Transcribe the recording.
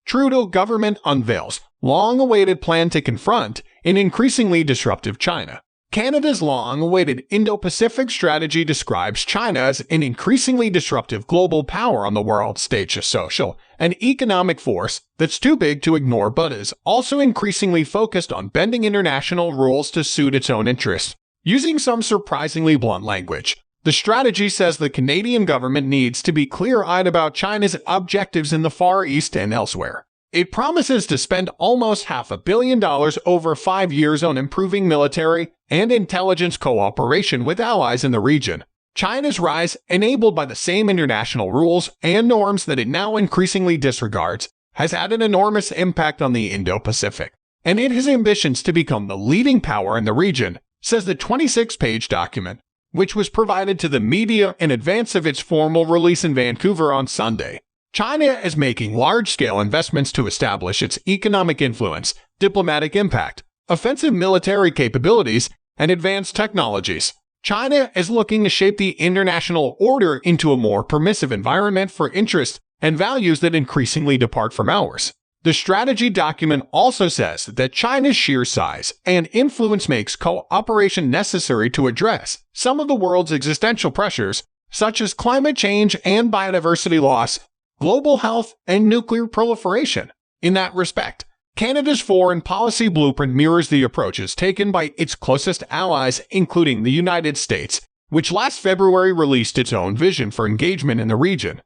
Trudeau government unveils long-awaited plan to confront an increasingly disruptive China. Canada's long-awaited Indo-Pacific strategy describes China as an increasingly disruptive global power on the world stage, a social and economic force that's too big to ignore but is also increasingly focused on bending international rules to suit its own interests. Using some surprisingly blunt language, the strategy says the Canadian government needs to be clear-eyed about China's objectives in the Far East and elsewhere. It promises to spend almost $500 million over 5 years on improving military and intelligence cooperation with allies in the region. China's rise, enabled by the same international rules and norms that it now increasingly disregards, has had an enormous impact on the Indo-Pacific, and it has ambitions to become the leading power in the region, says the 26-page document, which was provided to the media in advance of its formal release in Vancouver on Sunday. China is making large-scale investments to establish its economic influence, diplomatic impact, offensive military capabilities, and advanced technologies. China is looking to shape the international order into a more permissive environment for interests and values that increasingly depart from ours. The strategy document also says that China's sheer size and influence makes cooperation necessary to address some of the world's existential pressures, such as climate change and biodiversity loss, global health, and nuclear proliferation. In that respect, Canada's foreign policy blueprint mirrors the approaches taken by its closest allies, including the United States, which last February released its own vision for engagement in the region.